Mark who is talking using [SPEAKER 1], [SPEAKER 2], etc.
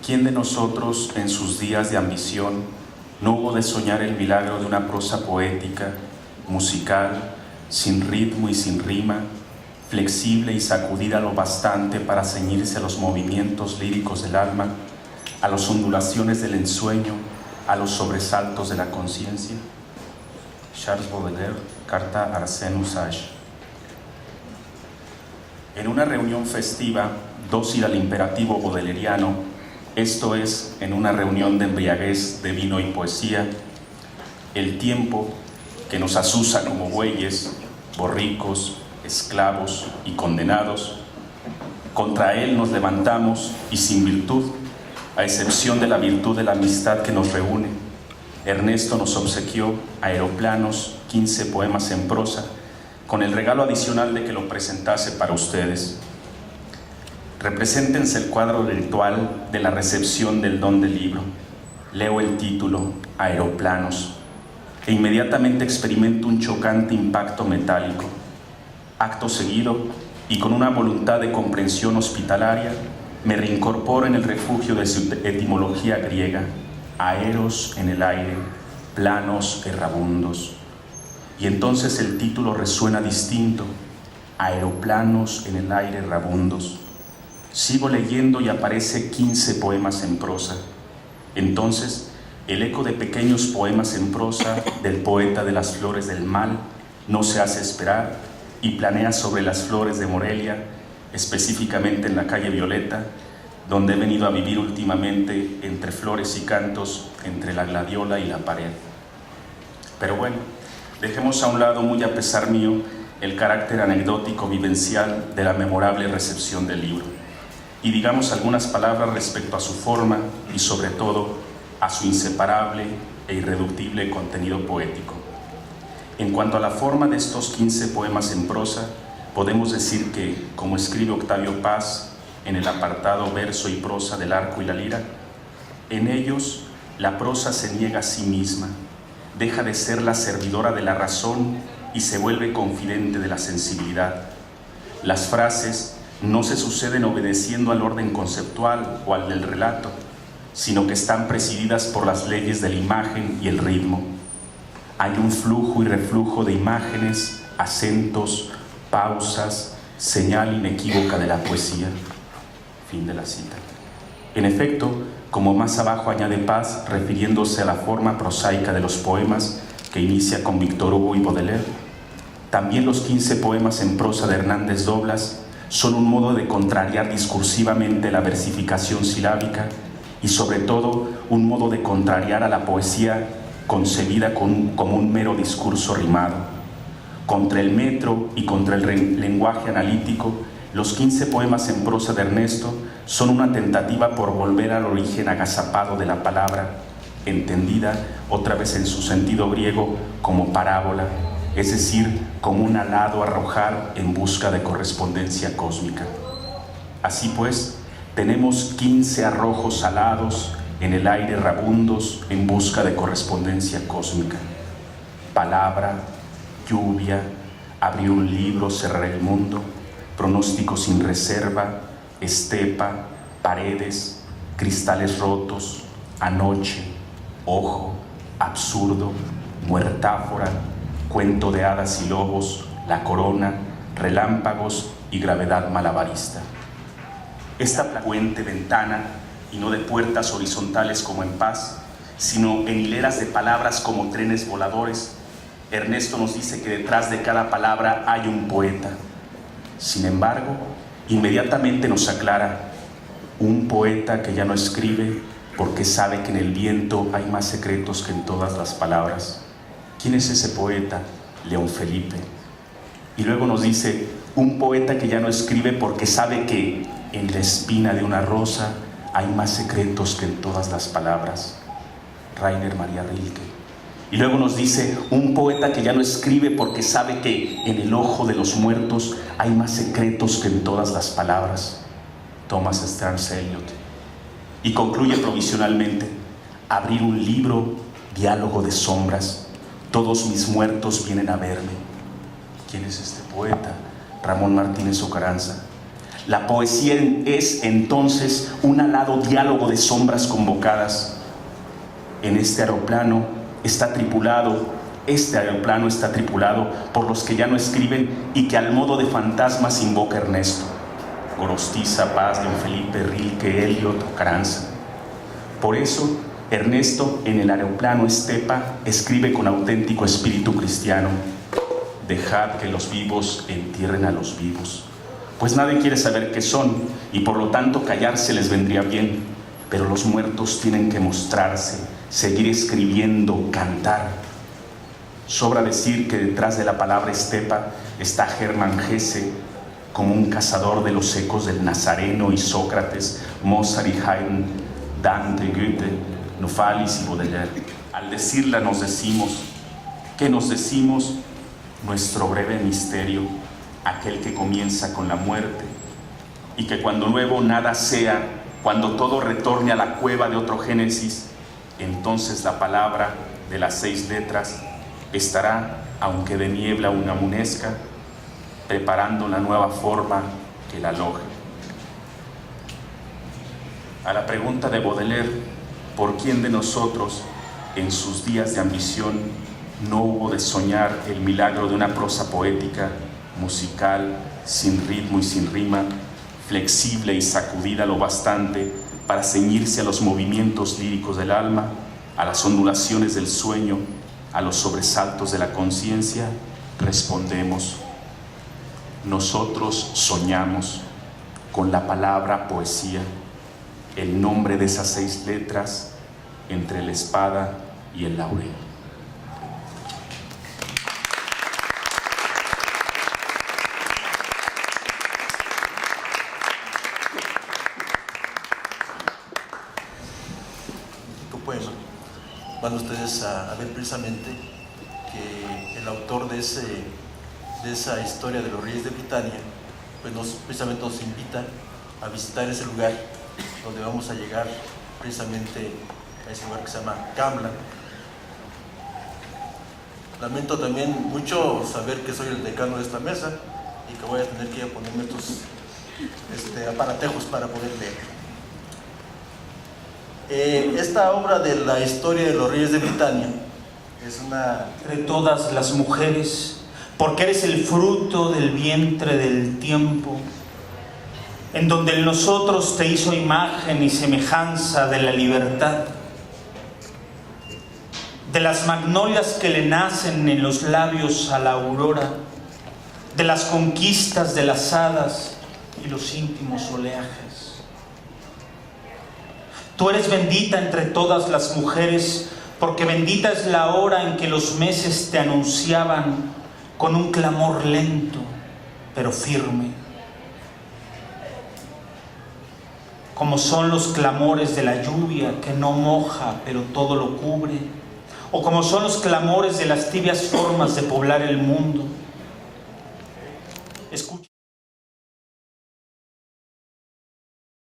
[SPEAKER 1] ¿Quién de nosotros en sus días de ambición no hubo de soñar el milagro de una prosa poética, musical, sin ritmo y sin rima, flexible y sacudida lo bastante para ceñirse a los movimientos líricos del alma, a las ondulaciones del ensueño, a los sobresaltos de la conciencia? Charles Baudelaire, carta a Arsène Usage. En una reunión festiva, dócil al imperativo baudeleriano, esto es, en una reunión de embriaguez de vino y poesía, el tiempo, que nos azuza como bueyes, borricos, esclavos y condenados, contra él nos levantamos y sin virtud, a excepción de la virtud de la amistad que nos reúne, Ernesto nos obsequió Aeroplanos, 15 poemas en prosa, con el regalo adicional de que lo presentase para ustedes. Represéntense el cuadro virtual de la recepción del don del libro. Leo el título, Aeroplanos, e inmediatamente experimento un chocante impacto metálico. Acto seguido, y con una voluntad de comprensión hospitalaria, me reincorporo en el refugio de su etimología griega, aeros en el aire, planos errabundos. Y entonces el título resuena distinto, Aeroplanos en el aire errabundos. Sigo leyendo y aparece 15 poemas en prosa. Entonces, el eco de pequeños poemas en prosa del poeta de las flores del mal no se hace esperar y planea sobre las flores de Morelia, específicamente en la calle Violeta, donde he venido a vivir últimamente entre flores y cantos, entre la gladiola y la pared. Pero bueno, dejemos a un lado, muy a pesar mío, el carácter anecdótico vivencial de la memorable recepción del libro, y digamos algunas palabras respecto a su forma y sobre todo a su inseparable e irreductible contenido poético. En cuanto a la forma de estos 15 poemas en prosa, podemos decir que, como escribe Octavio Paz en el apartado Verso y prosa del Arco y la Lira, en ellos la prosa se niega a sí misma, deja de ser la servidora de la razón y se vuelve confidente de la sensibilidad. Las frases no se suceden obedeciendo al orden conceptual o al del relato, sino que están presididas por las leyes de la imagen y el ritmo. Hay un flujo y reflujo de imágenes, acentos, pausas, señal inequívoca de la poesía. Fin de la cita. En efecto, como más abajo añade Paz, refiriéndose a la forma prosaica de los poemas que inicia con Victor Hugo y Baudelaire, también los 15 poemas en prosa de Hernández Doblas son un modo de contrariar discursivamente la versificación silábica y sobre todo un modo de contrariar a la poesía concebida como un mero discurso rimado. Contra el metro y contra el lenguaje analítico, los 15 poemas en prosa de Ernesto son una tentativa por volver al origen agazapado de la palabra, entendida otra vez en su sentido griego como parábola, es decir, como un alado a arrojar en busca de correspondencia cósmica. Así pues, tenemos 15 arrojos alados en el aire errabundos en busca de correspondencia cósmica. Palabra, lluvia, abrir un libro, cerrar el mundo, pronóstico sin reserva, estepa, paredes, cristales rotos, anoche, ojo, absurdo, muertáfora, cuento de hadas y lobos, la corona, relámpagos y gravedad malabarista. Esta puente ventana, y no de puertas horizontales como en Paz, sino en hileras de palabras como trenes voladores, Ernesto nos dice que detrás de cada palabra hay un poeta. Sin embargo, inmediatamente nos aclara, un poeta que ya no escribe porque sabe que en el viento hay más secretos que en todas las palabras. ¿Quién es ese poeta? León Felipe. Y luego nos dice, un poeta que ya no escribe porque sabe que en la espina de una rosa hay más secretos que en todas las palabras. Rainer Maria Rilke. Y luego nos dice, un poeta que ya no escribe porque sabe que en el ojo de los muertos hay más secretos que en todas las palabras. Thomas Stearns Eliot. Y concluye provisionalmente, abrir un libro, diálogo de sombras, todos mis muertos vienen a verme. ¿Quién es este poeta? Ramón Martínez Ocaranza. La poesía es entonces un alado diálogo de sombras convocadas. En este aeroplano está tripulado por los que ya no escriben y que al modo de fantasmas invoca Ernesto, Gorostiza, Paz, Don Felipe, Rilke, Eliot o Carranza. Por eso, Ernesto en el aeroplano Estepa escribe con auténtico espíritu cristiano: dejad que los vivos entierren a los vivos, pues nadie quiere saber qué son y por lo tanto callarse les vendría bien, pero los muertos tienen que mostrarse, seguir escribiendo, cantar. Sobra decir que detrás de la palabra Estepa está Hermann Hesse como un cazador de los ecos del Nazareno y Sócrates, Mozart y Haydn, Dante, Goethe, Novalis y Baudelaire. Al decirla nos decimos, ¿qué nos decimos? Nuestro breve misterio, aquel que comienza con la muerte, y que cuando nuevo nada sea, cuando todo retorne a la cueva de otro Génesis, entonces la palabra de las 6 letras estará, aunque de niebla una amanezca, preparando la nueva forma que la aloje. A la pregunta de Baudelaire, ¿por quién de nosotros en sus días de ambición no hubo de soñar el milagro de una prosa poética, musical, sin ritmo y sin rima, flexible y sacudida lo bastante para ceñirse a los movimientos líricos del alma, a las ondulaciones del sueño, a los sobresaltos de la conciencia? Respondemos: nosotros soñamos con la palabra poesía, el nombre de esas 6 letras entre la espada y el laurel.
[SPEAKER 2] Van ustedes a ver precisamente que el autor de esa historia de los Reyes de Britania, pues precisamente nos invita a visitar ese lugar donde vamos a llegar precisamente a ese lugar que se llama Camlan. Lamento también mucho saber que soy el decano de esta mesa y que voy a tener que ponerme estos aparatejos para poder leer. Esta obra de la historia de los Reyes de Britania es una...
[SPEAKER 3] Entre todas las mujeres, porque eres el fruto del vientre del tiempo, en donde en nosotros te hizo imagen y semejanza de la libertad, de las magnolias que le nacen en los labios a la aurora, de las conquistas de las hadas y los íntimos oleajes. Tú eres bendita entre todas las mujeres, porque bendita es la hora en que los meses te anunciaban con un clamor lento, pero firme. Como son los clamores de la lluvia que no moja, pero todo lo cubre. O como son los clamores de las tibias formas de poblar el mundo. Escucha